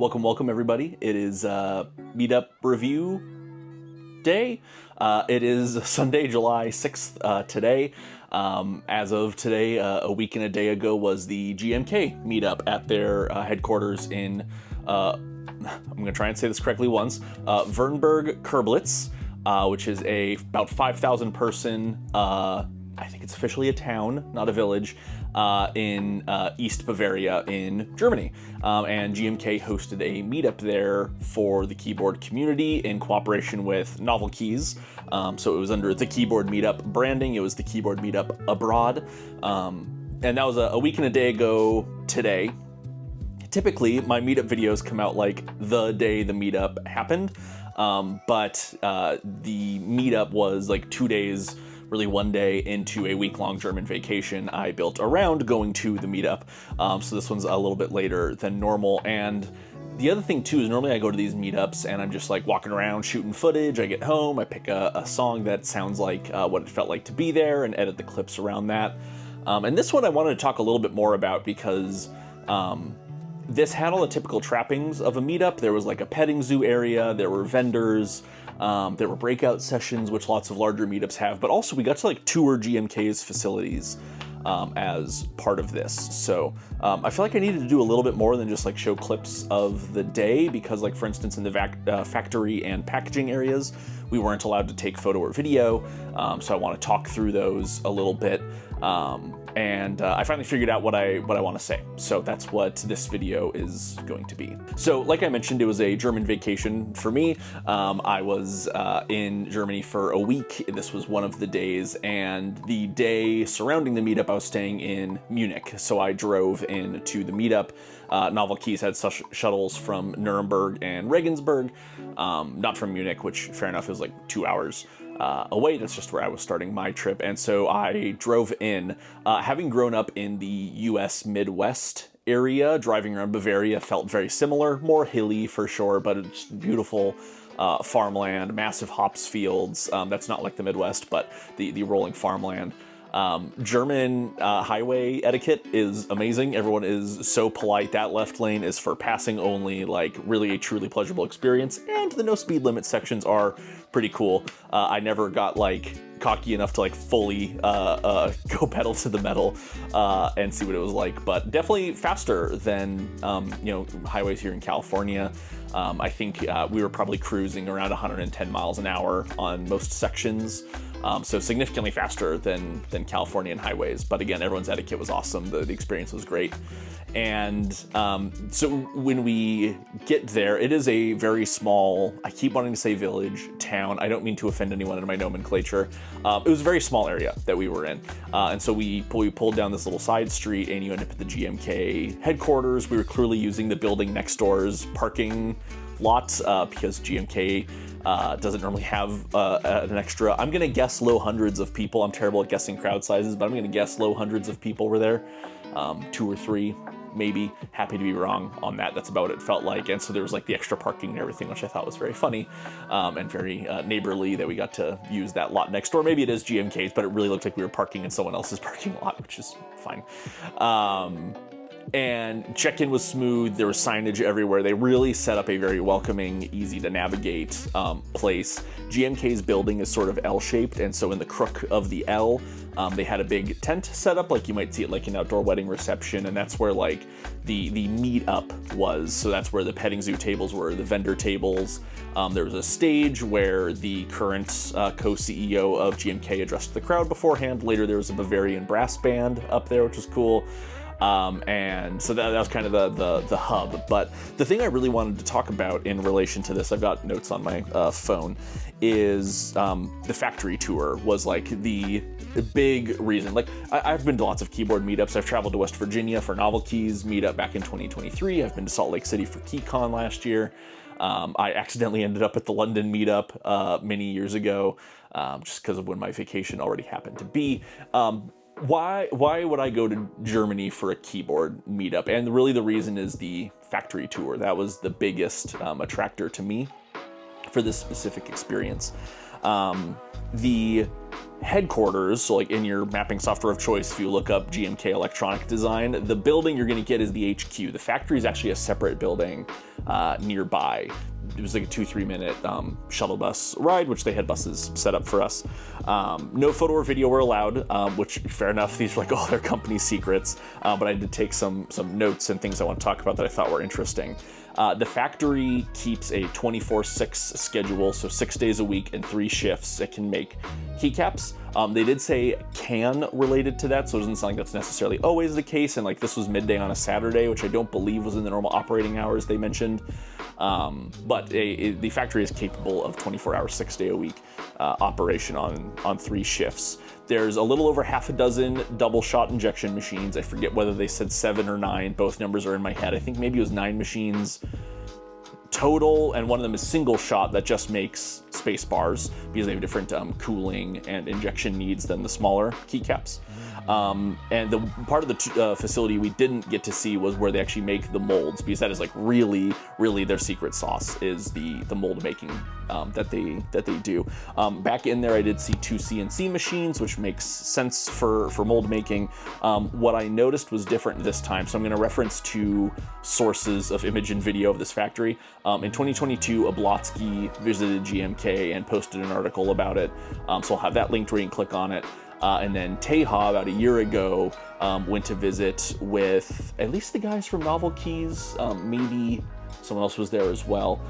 Welcome everybody. It is Meetup Review Day. It is Sunday, July 6th today. As of today, a week and a day ago was the GMK meetup at their headquarters in, I'm going to try and say this correctly once, Wernberg Kerblitz, which is about 5,000 person, I think it's officially a town, not a village, in East Bavaria in Germany. And GMK hosted a meetup there for the keyboard community in cooperation with NovelKeys. So it was under the Keyboard Meetup branding. It was the Keyboard Meetup Abroad. And that was a week and a day ago today. Typically, my meetup videos come out like the day the meetup happened. But the meetup was like 2 days, really one day into a week-long German vacation I built around going to the meetup. So this one's a little bit later than normal. And the other thing too is normally I go to these meetups and I'm just like walking around shooting footage. I get home, I pick a song that sounds like what it felt like to be there and edit the clips around that. And this one I wanted to talk a little bit more about because this had all the typical trappings of a meetup. There was like a petting zoo area, there were vendors, there were breakout sessions, which lots of larger meetups have, but also we got to like tour GMK's facilities as part of this. So I feel like I needed to do a little bit more than just like show clips of the day because like for instance in the factory and packaging areas, we weren't allowed to take photo or video. So I want to talk through those a little bit. And I finally figured out what I want to say. So that's what this video is going to be. So like I mentioned, it was a German vacation for me. I was in Germany for a week. This was one of the days, and the day surrounding the meetup, I was staying in Munich. So I drove in to the meetup. NovelKeys had shuttles from Nuremberg and Regensburg, not from Munich, which fair enough is like 2 hours away. That's just where I was starting my trip. And so I drove in, having grown up in the US Midwest area, driving around Bavaria felt very similar, more hilly for sure, but it's beautiful farmland, massive hops fields. That's not like the Midwest, but the rolling farmland. German highway etiquette is amazing. Everyone is so polite. That left lane is for passing only, like really a truly pleasurable experience. And the no speed limit sections are pretty cool. I never got like cocky enough to like fully go pedal to the metal and see what it was like, but definitely faster than highways here in California. I think we were probably cruising around 110 miles an hour on most sections. So significantly faster than Californian highways. But again, everyone's etiquette was awesome. The experience was great. And so when we get there, it is a very small, I keep wanting to say village, town. I don't mean to offend anyone in my nomenclature. It was a very small area that we were in. And so we pulled down this little side street and you end up at the GMK headquarters. We were clearly using the building next door's parking lot because GMK doesn't normally have an extra, I'm gonna guess low hundreds of people. I'm terrible at guessing crowd sizes, but I'm gonna guess low hundreds of people were there. 2 or 3, maybe. Happy to be wrong on that. That's about what it felt like. And so there was like the extra parking and everything, which I thought was very funny and very neighborly that we got to use that lot next door. Maybe it is GMK's, but it really looked like we were parking in someone else's parking lot, which is fine. And check-in was smooth. There was signage everywhere. They really set up a very welcoming, easy to navigate place. GMK's building is sort of L-shaped, and so in the crook of the L, they had a big tent set up, like you might see at like an outdoor wedding reception, and that's where like the meet-up was. So that's where the petting zoo tables were, the vendor tables. There was a stage where the current co-CEO of GMK addressed the crowd beforehand. Later there was a Bavarian brass band up there, which was cool. And so that was kind of the hub. But the thing I really wanted to talk about in relation to this, I've got notes on my phone, is the factory tour was like the big reason. Like I've been to lots of keyboard meetups. I've traveled to West Virginia for NovelKeys meetup back in 2023. I've been to Salt Lake City for KeyCon last year. I accidentally ended up at the London meetup many years ago, just because of when my vacation already happened to be. Why would I go to Germany for a keyboard meetup? And really the reason is the factory tour. That was the biggest attractor to me for this specific experience. The headquarters, so like in your mapping software of choice, if you look up GMK Electronic Design, the building you're going to get is the HQ. The factory is actually a separate building nearby. It was like a 2-3 minute shuttle bus ride, which they had buses set up for us. No photo or video were allowed, which fair enough. These were like all their company secrets, but I did take some notes and things I want to talk about that I thought were interesting. The factory keeps a 24/6 schedule, so 6 days a week and 3 shifts. It can make keycaps. They did say can related to that, so it doesn't sound like that's necessarily always the case. And like this was midday on a Saturday, which I don't believe was in the normal operating hours they mentioned. But the factory is capable of 24-hour, 6-day-a-week operation on 3 shifts. There's a little over half a dozen double shot injection machines. I forget whether they said 7 or 9. Both numbers are in my head. I think maybe it was 9 machines total, and one of them is single shot that just makes space bars because they have different cooling and injection needs than the smaller keycaps. And the part of the facility we didn't get to see was where they actually make the molds, because that is like really their secret sauce is the mold making that they do. Back in there I did see 2 CNC machines, which makes sense for mold making. What I noticed was different this time, so I'm going to reference 2 sources of image and video of this factory. In 2022, Ablotsky visited GMK and posted an article about it, so I'll have that linked where you can click on it. And then Teja, about a year ago, went to visit with at least the guys from NovelKeys, maybe someone else was there as well.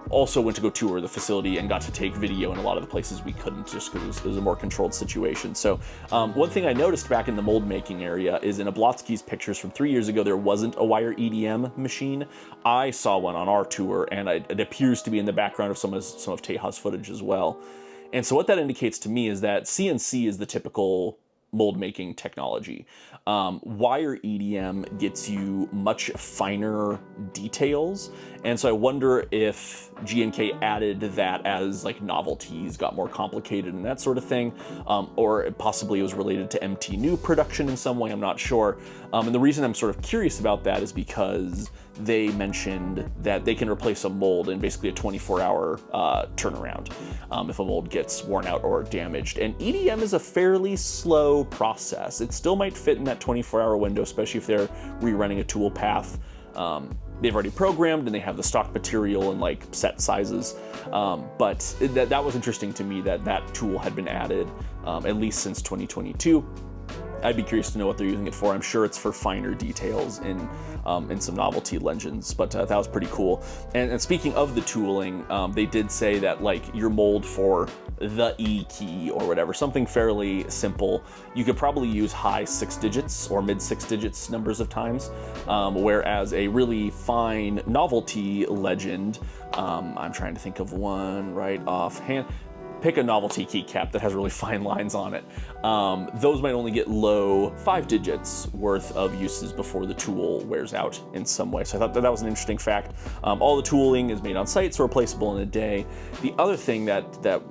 Also went to go tour the facility and got to take video in a lot of the places we couldn't, just because it was a more controlled situation. So one thing I noticed back in the mold making area is in Ablotsky's pictures from 3 years ago, there wasn't a wire EDM machine. I saw one on our tour, and it appears to be in the background of some of Teja's footage as well. And so what that indicates to me is that CNC is the typical mold making technology. Wire EDM gets you much finer details, and so I wonder if GMK added that as like novelties got more complicated and that sort of thing, or possibly it was related to MT New production in some way, I'm not sure. And the reason I'm sort of curious about that is because they mentioned that they can replace a mold in basically a 24-hour turnaround if a mold gets worn out or damaged. And EDM is a fairly slow process. It still might fit in that 24-hour window, especially if they're rerunning a tool path they've already programmed and they have the stock material and like set sizes. But that was interesting to me that tool had been added at least since 2022. I'd be curious to know what they're using it for. I'm sure it's for finer details in some novelty legends, but that was pretty cool. And speaking of the tooling, they did say that like your mold for the E key or whatever, something fairly simple, you could probably use high 6 digits or mid 6 digits numbers of times, whereas a really fine novelty legend, I'm trying to think of one right offhand. Pick a novelty keycap that has really fine lines on it. Those might only get low 5 digits worth of uses before the tool wears out in some way. So I thought that was an interesting fact. All the tooling is made on site, so replaceable in a day. The other thing that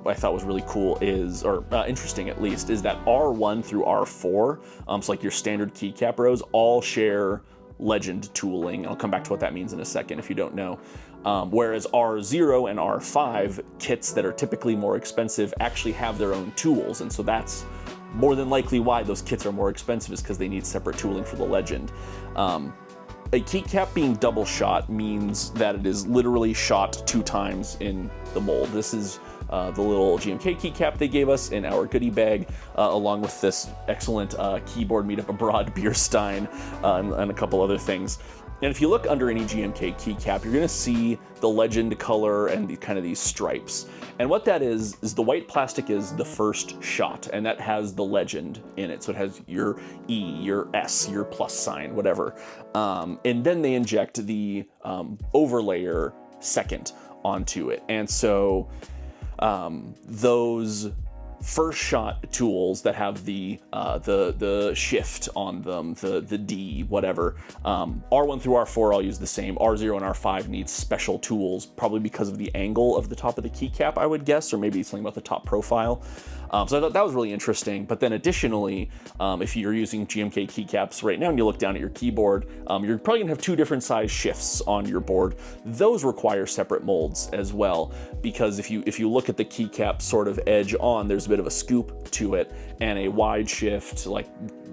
I thought was really cool is, or interesting at least, is that R1 through R4, so like your standard keycap rows, all share legend tooling. I'll come back to what that means in a second if you don't know. Whereas R0 and R5 kits that are typically more expensive actually have their own tools, and so that's more than likely why those kits are more expensive, is because they need separate tooling for the legend. A keycap being double shot means that it is literally shot 2 times in the mold. This is the little GMK keycap they gave us in our goodie bag, along with this excellent Keyboard Meetup Abroad beer stein and a couple other things. And if you look under any GMK keycap, you're going to see the legend color and these stripes. And what that is the white plastic is the first shot, and that has the legend in it. So it has your E, your S, your plus sign, whatever. And then they inject the overlayer second onto it. And so those first shot tools that have the shift on them, the D, whatever, R1 through R4 I'll use the same. R0 and R5 need special tools, probably because of the angle of the top of the keycap, I would guess, or maybe something about the top profile. So I thought that was really interesting. But then additionally, if you're using GMK keycaps right now and you look down at your keyboard, you're probably gonna have 2 different size shifts on your board. Those require separate molds as well, because if you look at the keycap sort of edge on, there's a bit of a scoop to it, and a wide shift, like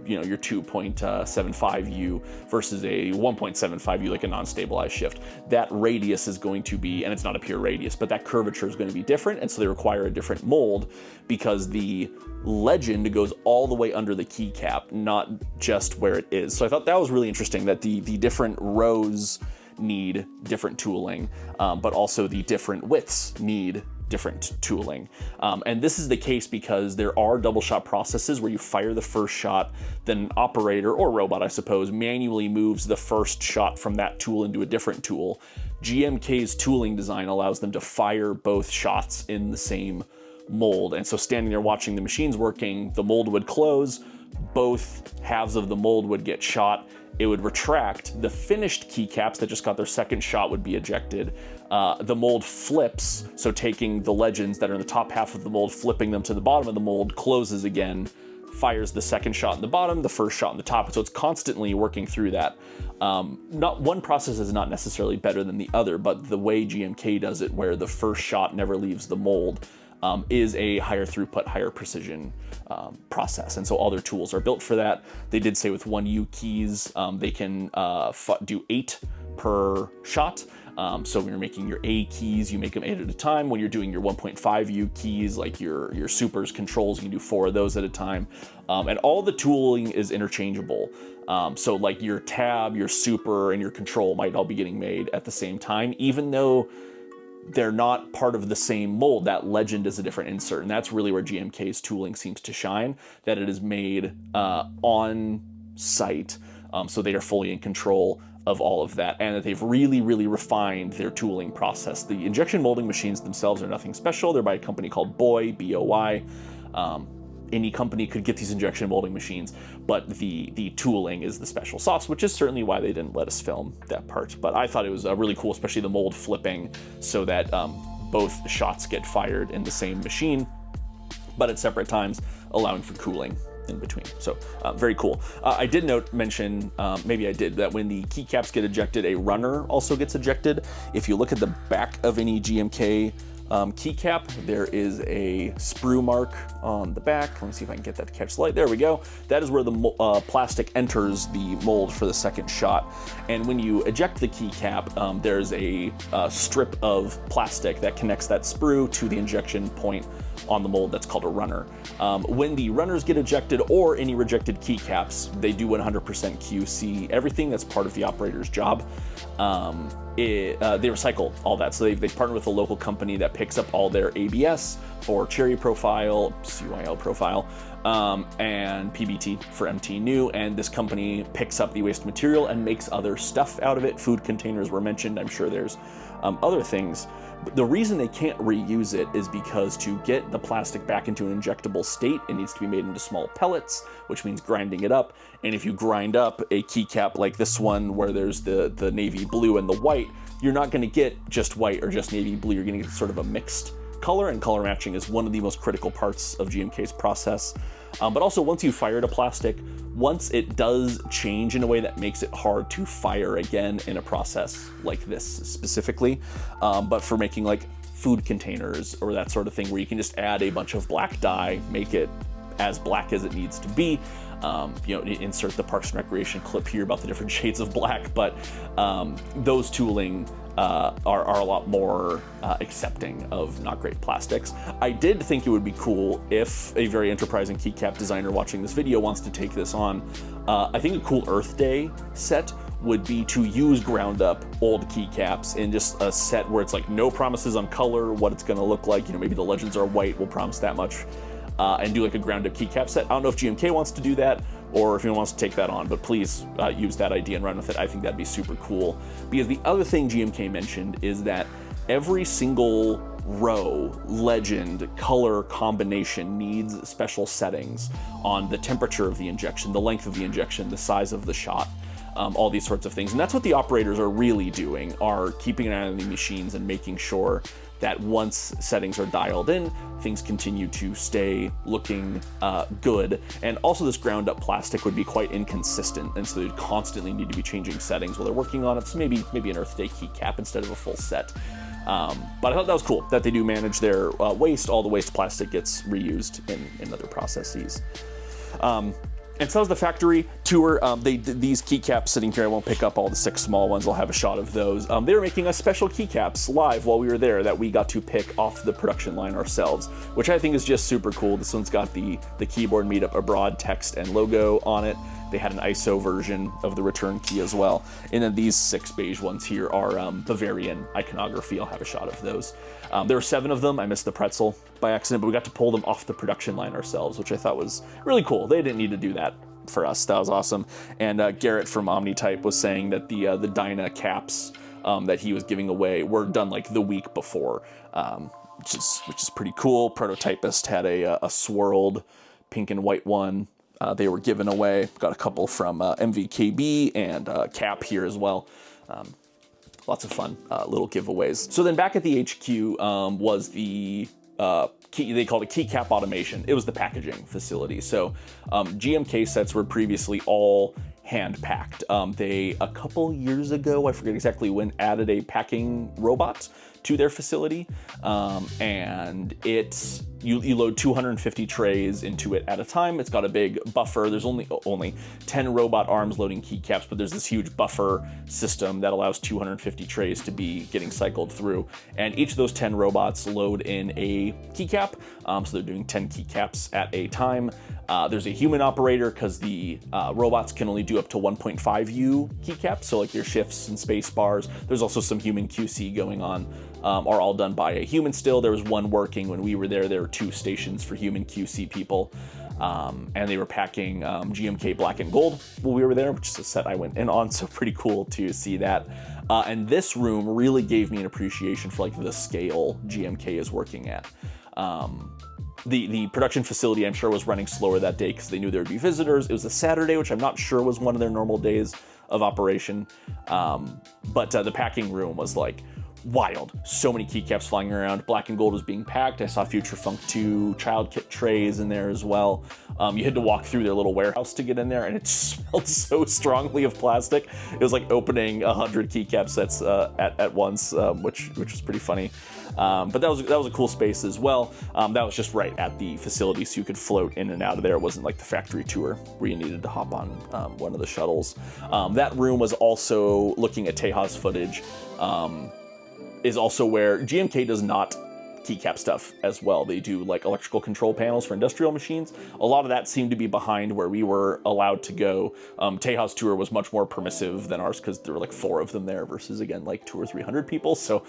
your 2.75U versus a 1.75U, like a non-stabilized shift. That radius is going to be, and it's not a pure radius, but that curvature is going to be different, and so they require a different mold because the legend goes all the way under the keycap, not just where it is. So I thought that was really interesting, that the different rows need different tooling, but also the different widths need different tooling. And this is the case because there are double shot processes where you fire the first shot, then an operator or robot, I suppose, manually moves the first shot from that tool into a different tool. GMK's tooling design allows them to fire both shots in the same mold. And so standing there watching the machines working, the mold would close, both halves of the mold would get shot, it would retract, the finished keycaps that just got their second shot would be ejected. The mold flips, so taking the legends that are in the top half of the mold, flipping them to the bottom of the mold, closes again, fires the second shot in the bottom, the first shot in the top, so it's constantly working through that. Not one process is not necessarily better than the other, but the way GMK does it, where the first shot never leaves the mold, is a higher throughput, higher precision process. And so all their tools are built for that. They did say with 1U keys, they can do 8 per shot. So when you're making your A keys, you make them 8 at a time. When you're doing your 1.5U keys, like your supers, controls, you can do 4 of those at a time. And all the tooling is interchangeable. So like your tab, your super, and your control might all be getting made at the same time, even though they're not part of the same mold. That legend is a different insert, and that's really where GMK's tooling seems to shine, that it is made on site, so they are fully in control of all of that, and that they've really, really refined their tooling process. The injection molding machines themselves are nothing special. They're by a company called Boy, B-O-Y. Any company could get these injection molding machines, but the tooling is the special sauce, which is certainly why they didn't let us film that part. But I thought it was really cool, especially the mold flipping, so that both shots get fired in the same machine, but at separate times, allowing for cooling in between. So very cool. I did mention, maybe I did, that when the keycaps get ejected, a runner also gets ejected. If you look at the back of any GMK keycap, there is a sprue mark on the back. Let me see if I can get that to catch the light. There we go. That is where the plastic enters the mold for the second shot. And when you eject the keycap, there's a strip of plastic that connects that sprue to the injection point on the mold. That's called a runner. When the runners get ejected, or any rejected keycaps, they do 100% QC everything. That's part of the operator's job. They recycle all that. So they partner with a local company that picks up all their ABS for Cherry Profile, CYL Profile, and PBT for MT New. And this company picks up the waste material and makes other stuff out of it. Food containers were mentioned. I'm sure there's other things. But the reason they can't reuse it is because to get the plastic back into an injectable state, it needs to be made into small pellets, which means grinding it up. And if you grind up a keycap like this one, where there's the navy blue and the white, you're not going to get just white or just navy blue. You're going to get sort of a mixed color, and color matching is one of the most critical parts of GMK's process. But also, once you fired a plastic, once it does change in a way that makes it hard to fire again in a process like this specifically, but for making like food containers or that sort of thing, where you can just add a bunch of black dye, make it as black as it needs to be. Insert the Parks and Recreation clip here about the different shades of black, but those tooling are a lot more accepting of not great plastics. I did think it would be cool if a very enterprising keycap designer watching this video wants to take this on. I think a cool Earth Day set would be to use ground up old keycaps in just a set where it's like no promises on color, what it's going to look like. Maybe the legends are white, we'll promise that much. And do like a ground up keycap set. I don't know if GMK wants to do that or if anyone wants to take that on, but please use that idea and run with it. I think that'd be super cool. Because the other thing GMK mentioned is that every single row, legend, color combination needs special settings on the temperature of the injection, the length of the injection, the size of the shot. All these sorts of things. And that's what the operators are really doing, are keeping an eye on the machines and making sure that once settings are dialed in, things continue to stay looking good. And also this ground up plastic would be quite inconsistent, and so they'd constantly need to be changing settings while they're working on it. So maybe an Earth Day keycap instead of a full set. But I thought that was cool that they do manage their waste. All the waste plastic gets reused in other processes. And so that was the factory tour. These keycaps sitting here, I won't pick up all the 6 small ones. I'll have a shot of those. They were making us special keycaps live while we were there that we got to pick off the production line ourselves, which I think is just super cool. This one's got the Keyboard Meetup Abroad text and logo on it. They had an ISO version of the return key as well. And then these 6 beige ones here are Bavarian iconography. I'll have a shot of those. There were 7 of them. I missed the pretzel by accident, but we got to pull them off the production line ourselves, which I thought was really cool. They didn't need to do that for us. That was awesome. And Garrett from OmniType was saying that the Dyna caps that he was giving away were done like the week before, which is pretty cool. Prototypist had a swirled pink and white one. They were given away. Got a couple from MVKB and Cap here as well. Lots of fun little giveaways. So then back at the HQ was the they called it keycap automation. It was the packaging facility. So GMK sets were previously all hand packed. They, a couple years ago, I forget exactly when, added a packing robot to their facility, and you load 250 trays into it at a time. It's got a big buffer. There's only 10 robot arms loading keycaps, but there's this huge buffer system that allows 250 trays to be getting cycled through. And each of those 10 robots load in a keycap, so they're doing 10 keycaps at a time. There's a human operator because the robots can only do up to 1.5U keycaps, so like your shifts and space bars. There's also some human QC going on, are all done by a human still. There was one working when we were there. There were 2 stations for human QC people, and they were packing GMK Black and Gold while we were there, which is a set I went in on, so pretty cool to see that. And this room really gave me an appreciation for like the scale GMK is working at. The production facility, I'm sure, was running slower that day because they knew there would be visitors. It was a Saturday, which I'm not sure was one of their normal days of operation. But the packing room was like wild. So many keycaps flying around. Black and Gold was being packed. I saw Future Funk 2 child kit trays in there as well. You had to walk through their little warehouse to get in there, and it smelled so strongly of plastic. It was like opening 100 keycap sets at once, which was pretty funny. But that was a cool space as well. That was just right at the facility, so you could float in and out of there. It wasn't like the factory tour where you needed to hop on one of the shuttles. That room was also, looking at Teja's footage, is also where GMK does not keycap stuff as well. They do like electrical control panels for industrial machines. A lot of that seemed to be behind where we were allowed to go. Teja's tour was much more permissive than ours because there were like 4 of them there versus, again, like 200 or 300 people. So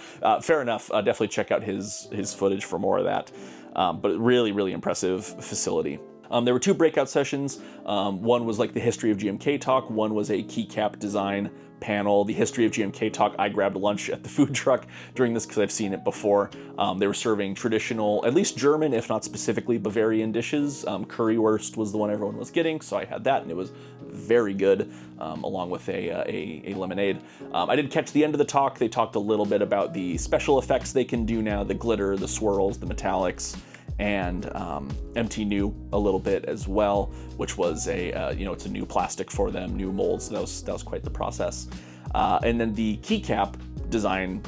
fair enough. Definitely check out his footage for more of that. But really, really impressive facility. There were 2 breakout sessions. One was like the history of GMK talk. One was a keycap design panel. The history of GMK talk, I grabbed lunch at the food truck during this because I've seen it before. They were serving traditional, at least German, if not specifically Bavarian dishes. Currywurst was the one everyone was getting, so I had that, and it was very good, along with a lemonade. I did catch the end of the talk. They talked a little bit about the special effects they can do now, the glitter, the swirls, the metallics, and MT knew a little bit as well, which was it's a new plastic for them, new molds. So that was quite the process. And then the keycap design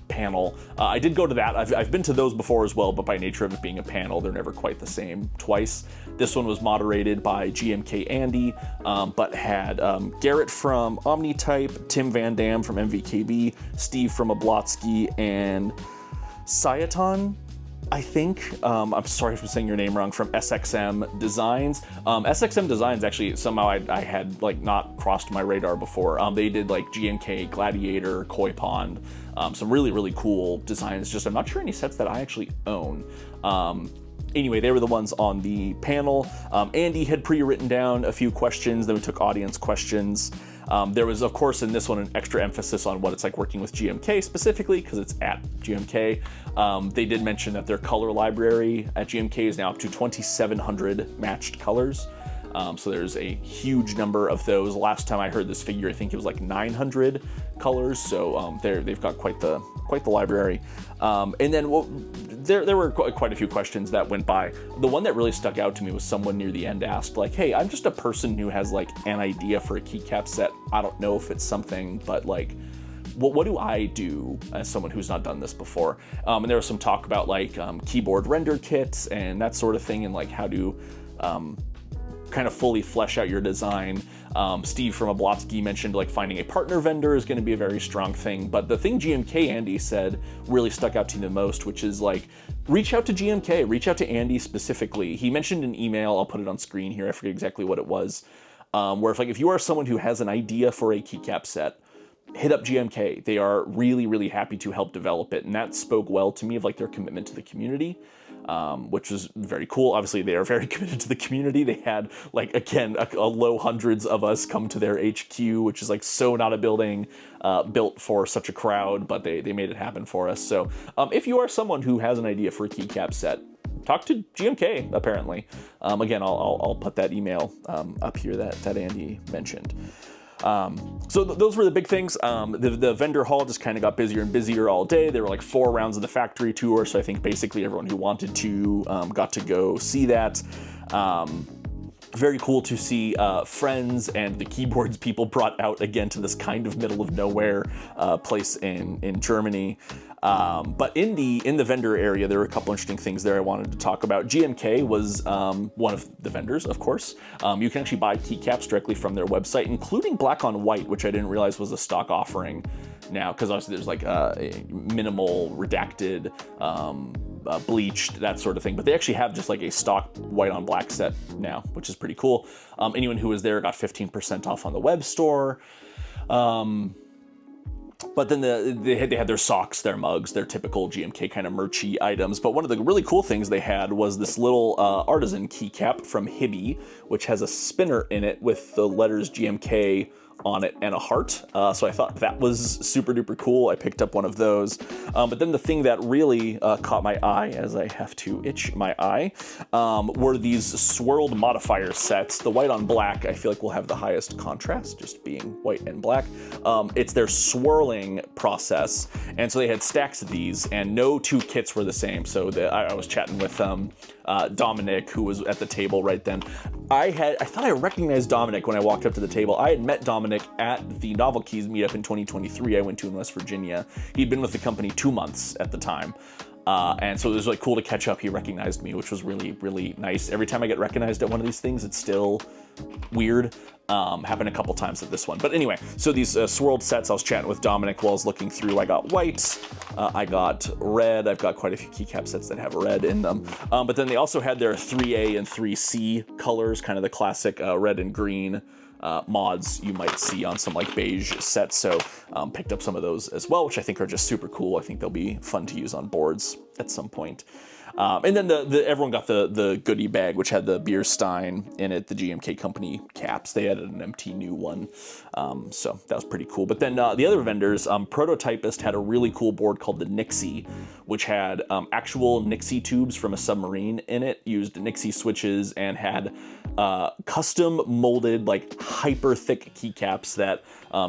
panel, I did go to that. I've been to those before as well, but by nature of it being a panel, they're never quite the same twice. This one was moderated by GMK Andy, but had Garrett from OmniType, Tim Van Dam from MVKB, Steve from Oblotsky, and Sayaton, I think, I'm sorry if I'm saying your name wrong, from SXM Designs. SXM Designs, actually, somehow I had like not crossed my radar before. They did like GMK, Gladiator, Koi Pond, some really, really cool designs. Just I'm not sure any sets that I actually own. Anyway, they were the ones on the panel. Andy had pre-written down a few questions, then we took audience questions. There was, of course, in this one, an extra emphasis on what it's like working with GMK specifically, because it's at GMK. They did mention that their color library at GMK is now up to 2,700 matched colors. So there's a huge number of those. Last time I heard this figure, I think it was like 900 colors. So they've got quite the library. And then there were quite a few questions that went by. The one that really stuck out to me was someone near the end asked, like, hey, I'm just a person who has like an idea for a keycap set. I don't know if it's something, but like, what do I do as someone who's not done this before? And there was some talk about like keyboard render kits and that sort of thing, and like how to kind of fully flesh out your design. Steve from Ablotsky mentioned like finding a partner vendor is going to be a very strong thing. But the thing GMK Andy said really stuck out to me the most, which is like, reach out to GMK, reach out to Andy specifically. He mentioned an email, I'll put it on screen here, I forget exactly what it was, where if you are someone who has an idea for a keycap set, hit up GMK. They are really, really happy to help develop it. And that spoke well to me of like their commitment to the community, which was very cool. Obviously, they are very committed to the community. They had like, again, a low hundreds of us come to their HQ, which is like so not a building built for such a crowd, but they made it happen for us. So if you are someone who has an idea for a keycap set, talk to GMK, apparently. Again, I'll put that email up here that Andy mentioned. So those were the big things. The vendor hall just kind of got busier and busier all day. There were like 4 rounds of the factory tour, so I think basically everyone who wanted to got to go see that. Very cool to see friends and the keyboards people brought out again to this kind of middle of nowhere place in Germany. But in the vendor area, there were a couple interesting things there I wanted to talk about. GMK was one of the vendors, of course. You can actually buy keycaps directly from their website, including black on white, which I didn't realize was a stock offering now, because obviously there's like a minimal, redacted, bleached, that sort of thing. But they actually have just like a stock white on black set now, which is pretty cool. Anyone who was there got 15% off on the web store. But then they had their socks, their mugs, their typical GMK kind of merchy items. But one of the really cool things they had was this little artisan keycap from Hibby, which has a spinner in it with the letters GMK on it and a heart. So I thought that was super duper cool. I picked up one of those. But then the thing that really caught my eye, as I have to itch my eye, were these swirled modifier sets. The white on black, I feel like will have the highest contrast, just being white and black. It's their swirling process. And so they had stacks of these, and no 2 kits were the same. So I was chatting with Dominic, who was at the table right then. I thought I recognized Dominic when I walked up to the table. I had met Dominic at the NovelKeys meetup in 2023 I went to in West Virginia. He'd been with the company 2 months at the time. And so it was like cool to catch up. He recognized me, which was really, really nice. Every time I get recognized at one of these things, it's still weird. Happened a couple times at this one. But anyway, so these swirled sets, I was chatting with Dominic while I was looking through. I got white, I got red. I've got quite a few keycap sets that have red in them. But then they also had their 3A and 3C colors, kind of the classic red and green mods you might see on some like beige sets. So picked up some of those as well, which I think are just super cool. I think they'll be fun to use on boards at some point. And then everyone got the goodie bag, which had the beer stein in it, the GMK company caps. They added an empty new one. So that was pretty cool. But then the other vendors, Prototypist had a really cool board called the Nixie, which had actual Nixie tubes from a submarine in it, used Nixie switches, and had custom molded, like hyper thick keycaps that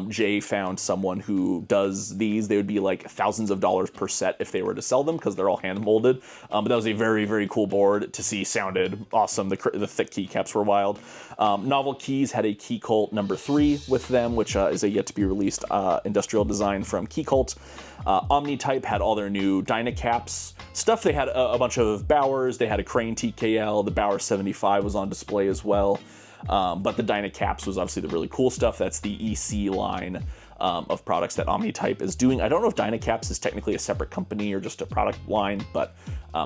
Jay found someone who does these. They would be like thousands of dollars per set if they were to sell them, because they're all hand molded. But that was a very, very cool board to see. Sounded awesome. The thick keycaps were wild. NovelKeys had a Keycult number 3 with them, which is a yet to be released industrial design from Keycult. OmniType had all their new Dynacaps stuff. They had a bunch of Bowers. They had a Crane TKL. The Bauer 75 was on display as well. But the Dynacaps was obviously the really cool stuff. That's the EC line of products that OmniType is doing. I don't know if Dynacaps is technically a separate company or just a product line, but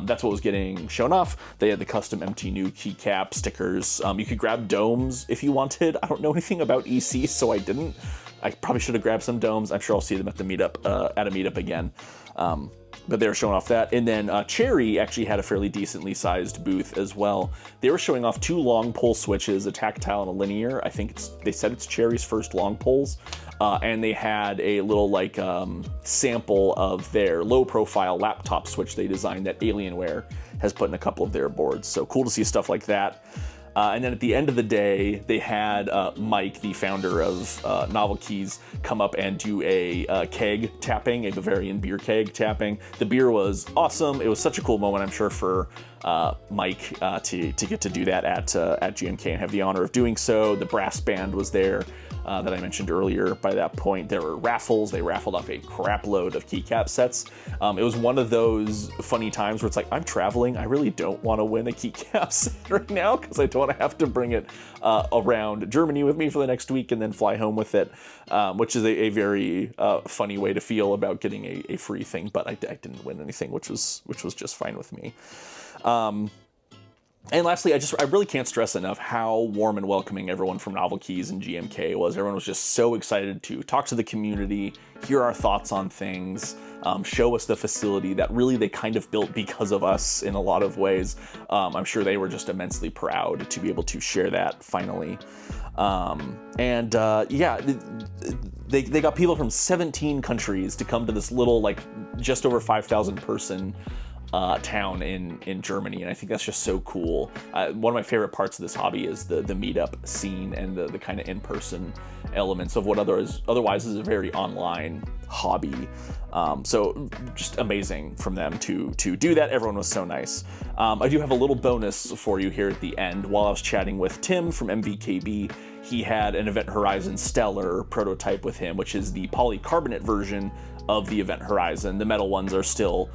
that's what was getting shown off. They had the custom MT new keycap stickers. You could grab domes if you wanted. I don't know anything about EC, so I didn't. I probably should have grabbed some domes. I'm sure I'll see them at the meetup, at a meetup again. But they were showing off that. And then Cherry actually had a fairly decently sized booth as well. They were showing off 2 long pull switches, a tactile and a linear. I think they said it's Cherry's first long pulls. And they had a little like sample of their low profile laptop switch they designed that Alienware has put in a couple of their boards. So cool to see stuff like that. And then at the end of the day, they had Mike, the founder of NovelKeys, come up and do a keg tapping, a Bavarian beer keg tapping. The beer was awesome. It was such a cool moment, I'm sure, for Mike to get to do that at GMK and have the honor of doing so. The brass band was there that I mentioned earlier. By that point, there were raffles. They raffled off a crap load of keycap sets. It was one of those funny times where it's like, I'm traveling. I really don't want to win a keycap set right now because I don't want to have to bring it around Germany with me for the next week and then fly home with it, which is a very funny way to feel about getting a free thing. But I didn't win anything, which was just fine with me. And lastly, I really can't stress enough how warm and welcoming everyone from NovelKeys and GMK was. Everyone was just so excited to talk to the community, hear our thoughts on things, show us the facility that really they kind of built because of us in a lot of ways. I'm sure they were just immensely proud to be able to share that finally. Yeah, they got people from 17 countries to come to this little, like, just over 5,000 person town in Germany, and I think that's just so cool. One of my favorite parts of this hobby is the meetup scene and the kind of in-person elements of what otherwise is a very online hobby. So just amazing from them to do that. Everyone was so nice. I do have a little bonus for you here at the end. While I was chatting with Tim from MVKB, he had an Event Horizon Stellar prototype with him, which is the polycarbonate version of the Event Horizon. The metal ones are still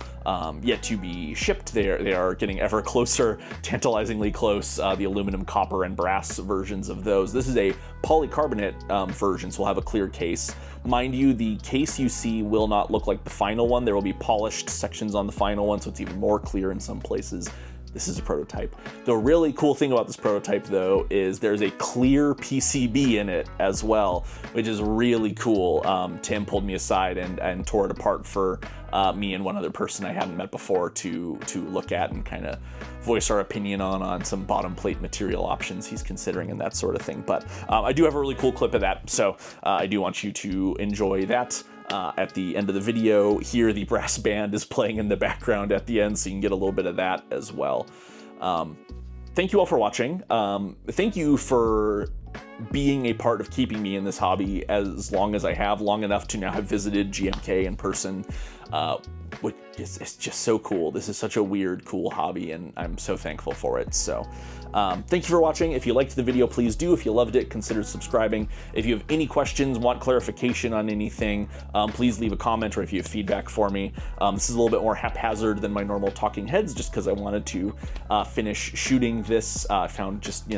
yet to be shipped. They are getting ever closer, tantalizingly close, the aluminum, copper, and brass versions of those. This is a polycarbonate version, so we'll have a clear case. Mind you, the case you see will not look like the final one. There will be polished sections on the final one, so it's even more clear in some places. This is a prototype. The really cool thing about this prototype, though, is there's a clear PCB in it as well, which is really cool. Tim pulled me aside and tore it apart for me and one other person I hadn't met before to look at and kind of voice our opinion on some bottom plate material options he's considering and that sort of thing. But I do have a really cool clip of that, so I do want you to enjoy that. At the end of the video here, the brass band is playing in the background at the end, so you can get a little bit of that as well. Thank you all for watching. Thank you for being a part of keeping me in this hobby as long as I have, long enough to now have visited GMK in person, which is just so cool. This is such a weird, cool hobby, and I'm so thankful for it. So thank you for watching. If you liked the video, please do. If you loved it, consider subscribing. If you have any questions, want clarification on anything, please leave a comment, or if you have feedback for me. This is a little bit more haphazard than my normal talking heads, just because I wanted to finish shooting this. I found just,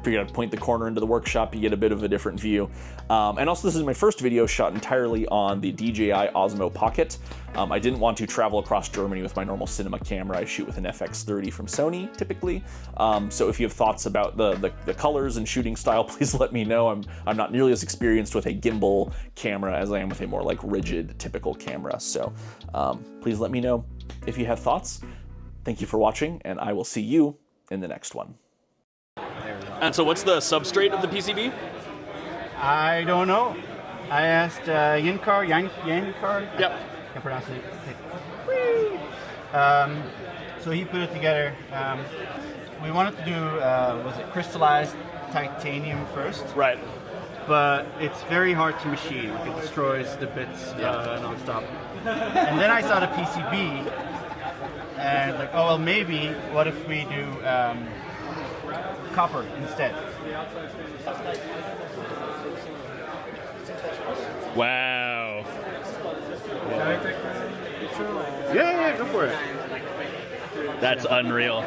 figured I'd point the corner into the workshop, you get a bit of a different view. And also, this is my first video shot entirely on the DJI Osmo Pocket. I didn't want to travel across Germany with my normal cinema camera. I shoot with an FX30 from Sony, typically. So if you have thoughts about the colors and shooting style, please let me know. I'm not nearly as experienced with a gimbal camera as I am with a more like rigid, typical camera. So please let me know if you have thoughts. Thank you for watching, and I will see you in the next one. And so what's the substrate of the PCB? I don't know. I asked Yankar. Yep. I can pronounce it. So he put it together. We wanted to do, was it crystallized titanium first? Right. But it's very hard to machine. Like, it destroys the bits non-stop. And then I saw the PCB, and like, oh well, maybe what if we do copper instead? Wow. Can I take the picture? Yeah, go for it. That's unreal.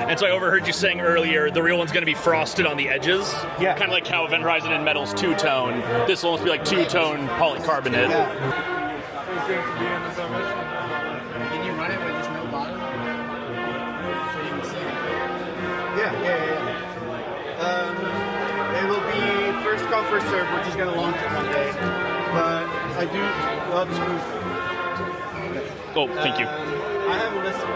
And so I overheard you saying earlier, the real one's going to be frosted on the edges. Yeah. Kind of like how Event Horizon and Metal's two-tone. This will almost be like two-tone polycarbonate. Yeah. Can you run it with just no bottom? So you can see it? Yeah. It will be first come, first serve. We're just going to launch it one day. But I do love screws. Oh, thank you. I have a list of